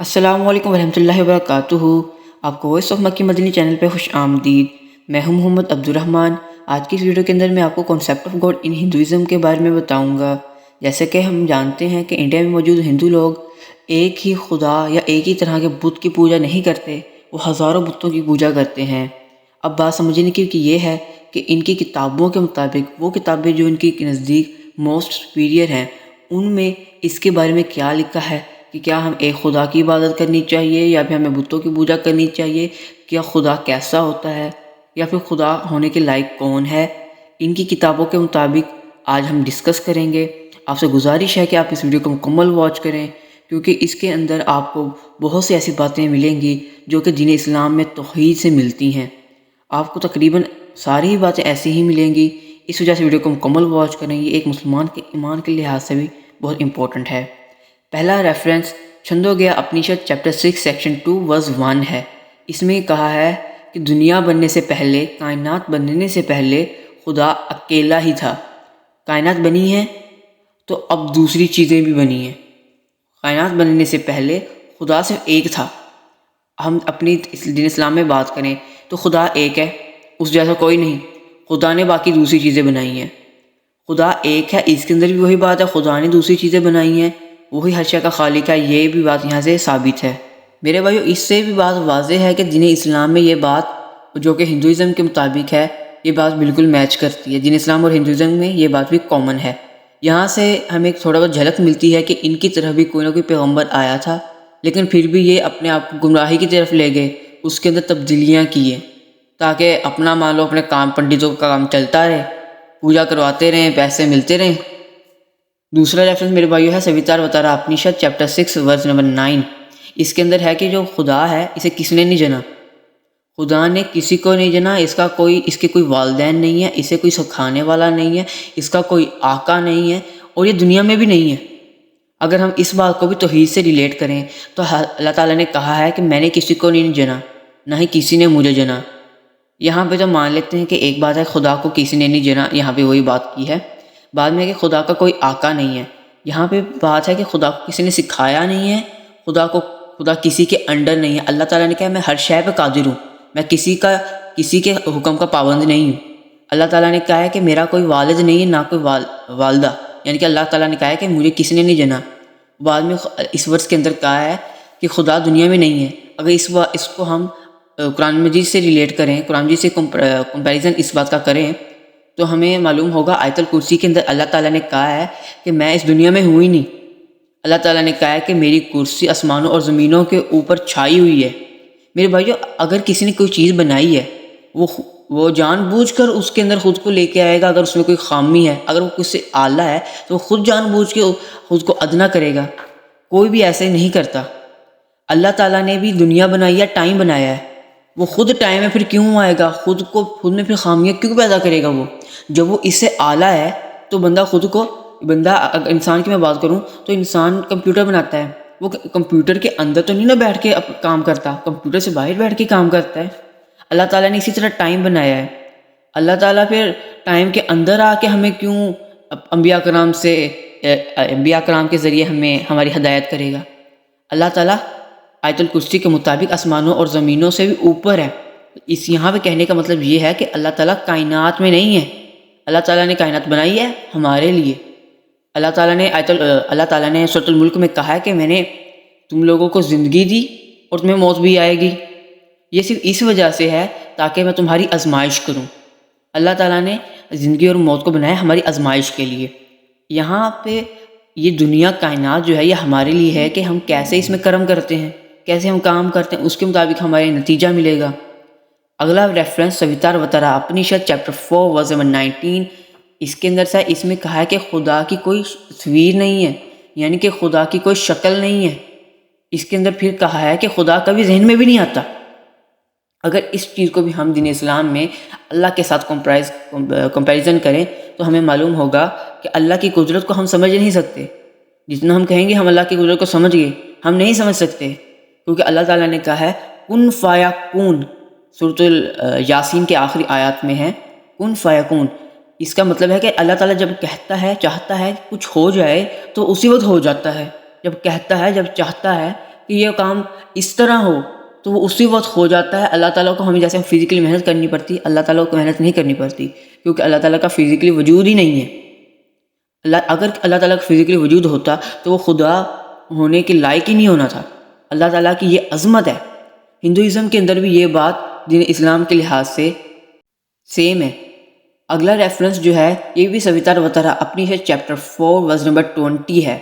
السلام علیکم ورحمۃ اللہ وبرکاتہ۔ آپ کو وائس آف مکی مدنی چینل پہ خوش آمدید۔ میں ہوں محمد عبد الرحمن۔ آج کی اس ویڈیو کے اندر میں آپ کو concept of God in Hinduism کے بارے میں بتاؤں گا۔ جیسے کہ ہم جانتے ہیں کہ انڈیا میں موجود ہندو لوگ ایک ہی خدا یا ایک ہی طرح کے بت کی پوجا نہیں کرتے، وہ ہزاروں بتوں کی پوجا کرتے ہیں۔ اب بات سمجھنے کی کہ یہ ہے کہ ان کی کتابوں کے مطابق وہ کتابیں جو ان کے نزدیک موسٹ سپیریئر ہیں، ان میں اس کے بارے میں کیا لکھا ہے کہ کیا ہم ایک خدا کی عبادت کرنی چاہیے یا پھر ہمیں بتوں کی پوجا کرنی چاہیے، کیا خدا کیسا ہوتا ہے یا پھر خدا ہونے کے لائق کون ہے، ان کی کتابوں کے مطابق آج ہم ڈسکس کریں گے۔ آپ سے گزارش ہے کہ آپ اس ویڈیو کو مکمل واچ کریں، کیونکہ اس کے اندر آپ کو بہت سی ایسی باتیں ملیں گی جو کہ دین اسلام میں توحید سے ملتی ہیں۔ آپ کو تقریباً ساری ہی باتیں ایسی ہی ملیں گی، اس وجہ سے ویڈیو کو مکمل واچ کریں۔ یہ ایک مسلمان کے ایمان کے لحاظ سے بھی بہت امپورٹنٹ ہے۔ پہلا ریفرنس چھندوگیا اپنشد چیپٹر 6 سیکشن 2 ورس 1 ہے۔ اس میں کہا ہے کہ دنیا بننے سے پہلے، کائنات بننے سے پہلے خدا اکیلا ہی تھا۔ کائنات بنی ہے تو اب دوسری چیزیں بھی بنی ہیں۔ کائنات بننے سے پہلے خدا صرف ایک تھا۔ ہم اپنی دین اسلام میں بات کریں تو خدا ایک ہے، اس جیسا کوئی نہیں۔ خدا نے باقی دوسری چیزیں بنائی ہیں۔ خدا ایک ہے، اس کے اندر بھی وہی بات ہے، خدا نے دوسری چیزیں بنائی ہیں، وہی ہر شے کا خالق ہے، یہ بھی بات یہاں سے ثابت ہے۔ میرے بھائیو، اس سے بھی بات واضح ہے کہ دین اسلام میں یہ بات جو کہ ہندوازم کے مطابق ہے، یہ بات بالکل میچ کرتی ہے۔ دین اسلام اور ہندوازم میں یہ بات بھی کامن ہے۔ یہاں سے ہمیں تھوڑا بہت جھلک ملتی ہے کہ ان کی طرف بھی کوئی نہ کوئی پیغمبر آیا تھا، لیکن پھر بھی یہ اپنے آپ کو گمراہی کی طرف لے گئے، اس کے اندر تبدیلیاں کیے تاکہ اپنا مان لو اپنے کام، پنڈتوں کا کام چلتا رہے، پوجا کرواتے رہیں، پیسے ملتے رہیں۔ دوسرا ریفرنس میرے بھائیو ہے سویتار وتارا اپنشد چیپٹر 6 ورس نمبر 9۔ اس کے اندر ہے کہ جو خدا ہے اسے کس نے نہیں جنا؟ خدا نے کسی کو نہیں جنا، اس کے کوئی والدین نہیں ہے، اسے کوئی سکھانے والا نہیں ہے، اس کا کوئی آقا نہیں ہے، اور یہ دنیا میں بھی نہیں ہے۔ اگر ہم اس بات کو بھی توحید سے ریلیٹ کریں تو اللہ تعالیٰ نے کہا ہے کہ میں نے کسی کو نہیں جنا، نہ ہی کسی نے مجھے جنا۔ یہاں پہ تو مان لیتے ہیں کہ ایک بات ہے خدا کو کسی نے نہیں جنا، یہاں پہ وہی بات کی ہے۔ بعد میں کہ خدا کا کوئی آقا نہیں ہے، یہاں پہ بات ہے کہ خدا کو کسی نے سکھایا نہیں ہے، خدا کسی کے انڈر نہیں ہے۔ اللہ تعالیٰ نے کہا میں ہر شے پہ قادر ہوں، میں کسی کے حکم کا پابند نہیں ہوں۔ اللہ تعالیٰ نے کہا ہے کہ میرا کوئی والد نہیں ہے، نہ کوئی والدہ، یعنی کہ اللہ تعالیٰ نے کہا ہے کہ مجھے کسی نے نہیں جنا۔ بعد میں اس ورس کے اندر کہا ہے کہ خدا دنیا میں نہیں ہے۔ اگر اس کو ہم قرآن مجید سے ریلیٹ کریں، قرآن مجید سے کمپیریزن اس بات کا کریں تو ہمیں معلوم ہوگا آیت الکرسی کے اندر اللہ تعالیٰ نے کہا ہے کہ میں اس دنیا میں ہوں ہی نہیں۔ اللہ تعالیٰ نے کہا ہے کہ میری کرسی آسمانوں اور زمینوں کے اوپر چھائی ہوئی ہے۔ میرے بھائیو، اگر کسی نے کوئی چیز بنائی ہے، وہ جان بوجھ کر اس کے اندر خود کو لے کے آئے گا۔ اگر اس میں کوئی خامی ہے، اگر وہ کچھ سے اعلیٰ ہے تو وہ خود جان بوجھ کے خود کو ادنا کرے گا۔ کوئی بھی ایسے نہیں کرتا۔ اللہ تعالیٰ نے بھی دنیا بنائی ہے، ٹائم بنایا ہے، وہ خود ٹائم ہے، پھر کیوں آئے گا؟ خود میں پھر خامیاں کیوں پیدا کرے گا وہ؟ جب وہ اس سے اعلیٰ ہے تو اگر انسان کی میں بات کروں تو انسان کمپیوٹر بناتا ہے، وہ کمپیوٹر کے اندر تو نہیں نہ بیٹھ کے کام کرتا، کمپیوٹر سے باہر بیٹھ کے کام کرتا ہے۔ اللہ تعالیٰ نے اسی طرح ٹائم بنایا ہے۔ اللہ تعالیٰ پھر ٹائم کے اندر آ کے ہمیں کیوں انبیاء کرام کے ذریعے ہماری ہدایت کرے گا؟ اللہ تعالیٰ آیت الکرسی کے مطابق آسمانوں اور زمینوں سے بھی اوپر ہے۔ یہاں پہ کہنے کا مطلب یہ ہے کہ اللہ تعالیٰ کائنات میں نہیں ہے۔ اللہ تعالیٰ نے کائنات بنائی ہے ہمارے لیے۔ اللہ تعالیٰ نے سورۃ الملک میں کہا ہے کہ میں نے تم لوگوں کو زندگی دی اور تمہیں موت بھی آئے گی۔ یہ صرف اس وجہ سے ہے تاکہ میں تمہاری آزمائش کروں۔ اللہ تعالیٰ نے زندگی اور موت کو بنایا ہماری آزمائش کے لیے۔ یہاں پہ یہ دنیا، کائنات جو ہے یہ ہمارے لیے ہے کہ ہم کیسے اس میں کرم کرتے ہیں، کیسے ہم کام کرتے ہیں، اس کے مطابق ہمارے نتیجہ ملے گا۔ اگلا ریفرنس سویتار وتارا اپنشد چیپٹر 4 ورس 19۔ اس کے اندر اس میں کہا ہے کہ خدا کی کوئی تصویر نہیں ہے، یعنی کہ خدا کی کوئی شکل نہیں ہے۔ اس کے اندر پھر کہا ہے کہ خدا کبھی ذہن میں بھی نہیں آتا۔ اگر اس چیز کو بھی ہم دین اسلام میں اللہ کے ساتھ کمپیریزن کریں تو ہمیں معلوم ہوگا کہ اللہ کی قدرت کو ہم سمجھ نہیں سکتے۔ جتنا ہم کہیں گے ہم اللہ کی قدرت کو سمجھ گئے، ہم نہیں سمجھ سکتے، کیونکہ اللہ تعالیٰ نے کہا ہے کن فیکون۔ سورۃ یاسین کے آخری آیات میں ہے کن فیکون۔ اس کا مطلب ہے کہ اللہ تعالیٰ جب کہتا ہے، چاہتا ہے کچھ ہو جائے تو اسی وقت ہو جاتا ہے۔ جب کہتا ہے، جب چاہتا ہے کہ یہ کام اس طرح ہو تو وہ اسی وقت ہو جاتا ہے۔ اللہ تعالیٰ کو ہمیں جیسے فزیکلی محنت کرنی پڑتی، اللہ تعالیٰ کو محنت نہیں کرنی پڑتی، کیونکہ اللہ تعالیٰ کا فزیکلی وجود ہی نہیں ہے۔ اگر اللہ تعالیٰ کا فزیکلی وجود ہوتا تو وہ خدا ہونے کے لائق ہی نہیں ہونا تھا۔ اللہ تعالیٰ کی یہ عظمت ہے۔ ہندوازم کے اندر بھی یہ بات دین اسلام کے لحاظ سے سیم ہے۔ اگلا ریفرنس جو ہے یہ بھی سویتاروترا اپنی ہے چیپٹر 4 ورس نمبر 20 ہے۔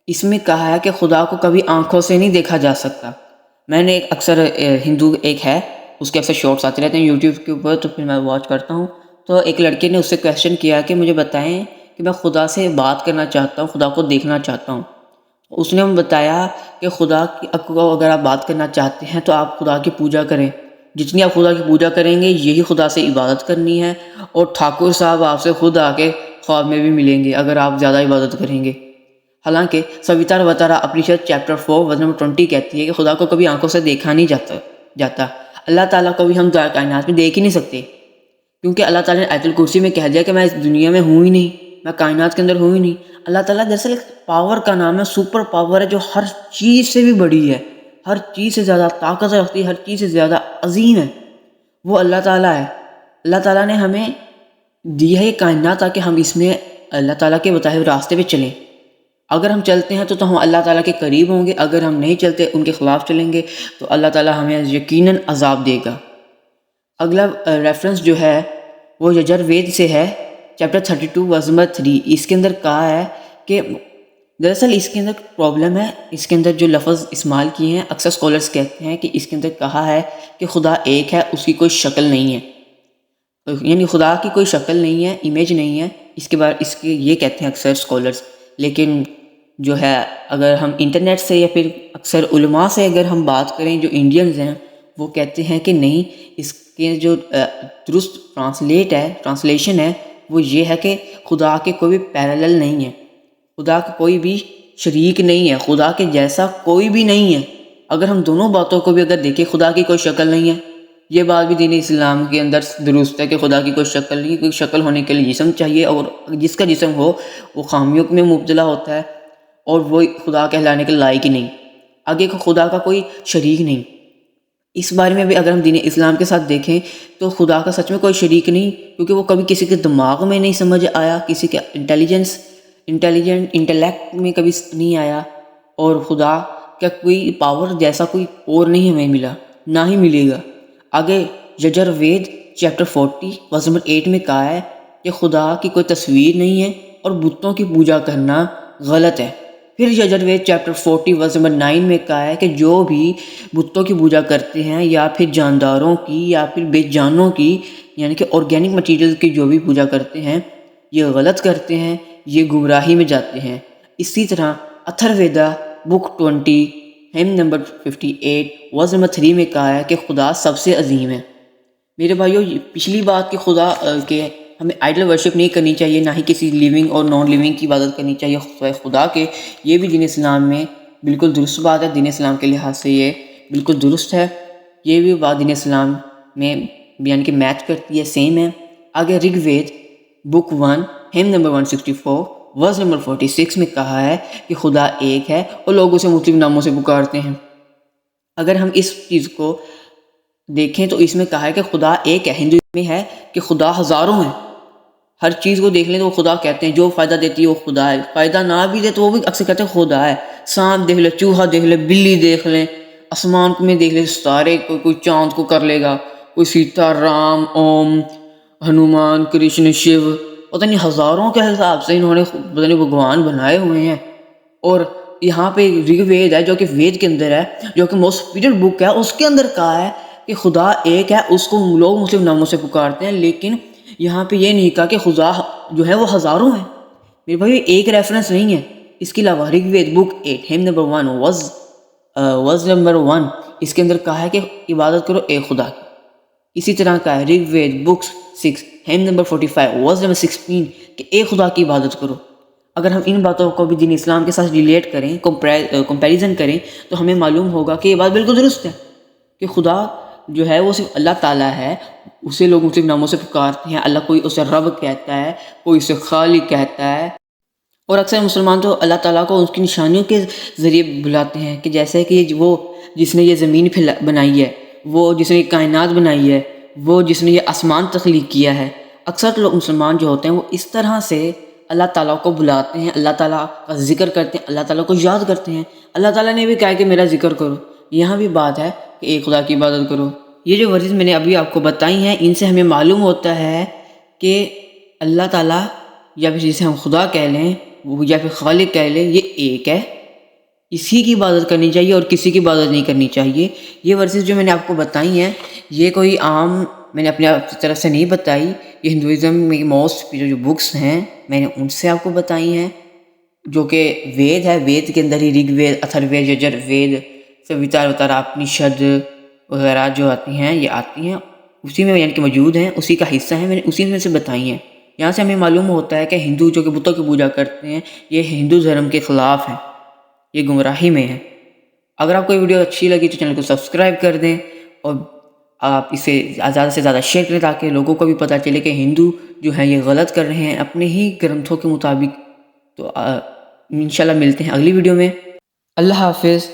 اس میں کہا ہے کہ خدا کو کبھی آنکھوں سے نہیں دیکھا جا سکتا۔ میں نے اکثر ہندو ایک ہے، اس کے اکثر شارٹس آتے رہتے ہیں یوٹیوب کے اوپر، تو پھر میں واچ کرتا ہوں۔ تو ایک لڑکے نے اس سے کویشچن کیا کہ مجھے بتائیں کہ میں خدا سے بات کرنا چاہتا ہوں، خدا کو دیکھنا چاہتا ہوں۔ اس نے ہمیں بتایا کہ خدا کو اگر آپ بات کرنا چاہتے ہیں تو آپ خدا کی پوجا کریں، جتنی آپ خدا کی پوجا کریں گے یہی خدا سے عبادت کرنی ہے، اور ٹھاکر صاحب آپ سے خود آ کے خواب میں بھی ملیں گے اگر آپ زیادہ عبادت کریں گے۔ حالانکہ سویتاروترا اپنیشد چیپٹر 4 ورس نمبر 20 کہتی ہے کہ خدا کو کبھی آنکھوں سے دیکھا نہیں جاتا۔ اللہ تعالیٰ کو بھی ہم کائنات میں دیکھ ہی نہیں سکتے، کیونکہ اللہ تعالیٰ نے آیت الکرسی میں کہہ دیا کہ میں اس دنیا میں ہوں ہی نہیں، میں کائنات کے اندر ہوں ہی نہیں۔ اللہ تعالیٰ دراصل ایک پاور کا نام ہے، سپر پاور ہے، جو ہر چیز سے بھی بڑی ہے، ہر چیز سے زیادہ طاقت رکھتی ہے، ہر چیز سے زیادہ عظیم ہے، وہ اللہ تعالیٰ ہے۔ اللہ تعالیٰ نے ہمیں دی ہے یہ کائنات تاکہ ہم اس میں اللہ تعالیٰ کے بتائے ہوئے راستے پہ چلیں۔ اگر ہم چلتے ہیں تو ہم اللہ تعالیٰ کے قریب ہوں گے، اگر ہم نہیں چلتے ان کے خلاف چلیں گے تو اللہ تعالیٰ ہمیں یقیناً عذاب دے گا۔ اگلا ریفرنس جو ہے وہ یجروید سے ہے، چیپٹر 32 ورس نمبر 3۔ اس کے اندر کہا ہے کہ دراصل اس کے اندر پرابلم ہے، اس کے اندر جو لفظ استعمال کیے ہیں اکثر اسکالرس کہتے ہیں کہ اس کے اندر کہا ہے کہ خدا ایک ہے، اس کی کوئی شکل نہیں ہے، یعنی خدا کی کوئی شکل نہیں ہے، امیج نہیں ہے۔ اس کے یہ کہتے ہیں اکثر اسکالرس، لیکن جو ہے اگر ہم انٹرنیٹ سے یا پھر اکثر علماء سے اگر ہم بات کریں جو انڈینز ہیں، وہ کہتے ہیں کہ نہیں، اس کے جو درست ٹرانسلیشن ہے وہ یہ ہے کہ خدا کے کوئی بھی پیرالل نہیں ہے، خدا کا کوئی بھی شریک نہیں ہے، خدا کے جیسا کوئی بھی نہیں ہے۔ اگر ہم دونوں باتوں کو بھی اگر دیکھیں، خدا کی کوئی شکل نہیں ہے، یہ بات بھی دین اسلام کے اندر درست ہے کہ خدا کی کوئی شکل نہیں ہے، کوئی شکل ہونے کے لیے جسم چاہیے، اور جس کا جسم ہو وہ خامیوں میں مبتلا ہوتا ہے اور وہ خدا کہلانے کے لائق ہی نہیں۔ آگے کو خدا کا کوئی شریک نہیں۔ اس بارے میں بھی اگر ہم دین اسلام کے ساتھ دیکھیں تو خدا کا سچ میں کوئی شریک نہیں، کیونکہ وہ کبھی کسی کے دماغ میں نہیں سمجھ آیا، کسی کے انٹلیکٹ میں کبھی نہیں آیا، اور خدا کا کوئی پاور جیسا کوئی اور نہیں ہمیں ملا، نہ ہی ملے گا۔ آگے یجروید چیپٹر 40 ورس نمبر 8 میں کہا ہے کہ خدا کی کوئی تصویر نہیں ہے اور بتوں کی پوجا کرنا غلط ہے۔ پھر یجروید چیپٹر 40 ورس نمبر 9 میں کہا ہے کہ جو بھی بتوں کی پوجا کرتے ہیں یا پھر جانداروں کی یا پھر بے جانوں کی، یعنی کہ آرگینک مٹیریل کی جو بھی پوجا کرتے ہیں، یہ غلط کرتے ہیں، یہ گمراہی میں جاتے ہیں۔ اسی طرح اتھرویدا بک 20 ہیم نمبر 58 ورس نمبر 3 میں کہا ہے کہ خدا سب سے عظیم ہے۔ میرے بھائیو، پچھلی بات کہ خدا کے ہمیں آئیڈل ورشپ نہیں کرنی چاہیے، نہ ہی کسی لیونگ اور نان لیونگ کی عبادت کرنی چاہیے سوائے خدا کے، یہ بھی دین اسلام میں بالکل درست بات ہے۔ دین اسلام کے لحاظ سے یہ بالکل درست ہے، یہ بھی بات دین اسلام میں یعنی کہ میچ کرتی ہے، سیم ہے۔ آگے رگ وید بک 1 ہیم نمبر 164 ورس نمبر 46 میں کہا ہے کہ خدا ایک ہے اور لوگ اسے مختلف ناموں سے پکارتے ہیں۔ اگر ہم اس چیز کو دیکھیں تو اس میں کہا ہے کہ خدا ایک ہے۔ ہندو میں ہے کہ خدا ہزاروں ہیں، ہر چیز کو دیکھ لیں تو وہ خدا کہتے ہیں، جو فائدہ دیتی ہے وہ خدا ہے، فائدہ نہ بھی دے تو وہ بھی اکثر کہتے ہیں خدا ہے۔ سانپ دیکھ لیں، چوہا دیکھ لیں، بلی دیکھ لیں، آسمان میں دیکھ لیں ستارے، کوئی چاند کو کر لے گا، کوئی سیتا رام، اوم، ہنومان، کرشن، شیو، پتہ نہیں ہزاروں کے حساب سے انہوں نے پتہ نہیں بھگوان بنائے ہوئے ہیں۔ اور یہاں پہ رگ وید ہے جو کہ وید کے اندر ہے، جو کہ موسٹ سپیریئر بک ہے، اس کے اندر کہا ہے کہ خدا ایک ہے، اس کو لوگ مختلف ناموں سے پکارتے ہیں، لیکن یہاں پہ یہ نہیں کہا کہ خدا جو ہے وہ ہزاروں ہیں۔ میرے بھائی ایک ریفرنس نہیں ہے، اس کے علاوہ رگ وید بک 8 ہیم نمبر 1 ورس نمبر 1 اس کے اندر کہا ہے کہ عبادت کرو ایک خدا کی۔ اسی طرح کا ہے رگ وید بک 6 ہیم نمبر 45 ورس نمبر 16 کہ ایک خدا کی عبادت کرو۔ اگر ہم ان باتوں کو بھی دین اسلام کے ساتھ ریلیٹ کریں، کمپیریزن کریں، تو ہمیں معلوم ہوگا کہ یہ بات بالکل درست ہے کہ خدا جو ہے وہ صرف اللہ تعالیٰ ہے، اسے لوگ مختلف ناموں سے پکارتے ہیں۔ اللہ کوئی اسے رب کہتا ہے، کوئی اسے خالق کہتا ہے، اور اکثر مسلمان تو اللہ تعالیٰ کو اس کی نشانیوں کے ذریعے بلاتے ہیں، کہ جیسے کہ وہ جس نے یہ زمین بنائی ہے، وہ جس نے یہ کائنات بنائی ہے، وہ جس نے یہ آسمان تخلیق کیا ہے۔ اکثر لوگ مسلمان جو ہوتے ہیں وہ اس طرح سے اللہ تعالیٰ کو بلاتے ہیں، اللہ تعالیٰ کا ذکر کرتے ہیں، اللہ تعالیٰ کو یاد کرتے ہیں۔ اللہ تعالیٰ نے بھی کہا کہ میرا ذکر کرو، یہاں بھی بات ہے کہ ایک خدا کی عبادت کرو۔ یہ جو ورزش میں نے ابھی آپ کو بتائی ہیں، ان سے ہمیں معلوم ہوتا ہے کہ اللہ تعالیٰ یا پھر جسے ہم خدا کہہ لیں یا پھر خالق کہہ لیں، یہ ایک ہے، اسی کی عبادت کرنی چاہیے اور کسی کی عبادت نہیں کرنی چاہیے۔ یہ ورزش جو میں نے آپ کو بتائی ہیں، یہ کوئی عام میں نے اپنے آپ کی طرف سے نہیں بتائی، یہ ہندوازم میں موسٹ جو بکس ہیں میں نے ان سے آپ کو بتائی ہیں، جو کہ وید ہے، وید کے اندر ہی رگ وید، اتھر وید، یجر وید، سویتا اوتارا، اپنشد وغیرہ جو آتی ہیں، یہ آتی ہیں اسی میں یعنی کہ موجود ہیں، اسی کا حصہ ہیں، میں نے اسی میں سے بتائی ہیں۔ یہاں سے ہمیں معلوم ہوتا ہے کہ ہندو جو کہ بتوں کی پوجا کرتے ہیں، یہ ہندو دھرم کے خلاف ہیں، یہ گمراہی میں ہے۔ اگر آپ کو یہ ویڈیو اچھی لگی تو چینل کو سبسکرائب کر دیں اور آپ اسے زیادہ سے زیادہ شیئر کریں تاکہ لوگوں کو بھی پتہ چلے کہ ہندو جو ہیں یہ غلط کر رہے ہیں اپنے ہی گرنتھوں کے مطابق۔ تو انشاءاللہ ملتے ہیں اگلی ویڈیو میں۔ اللہ حافظ۔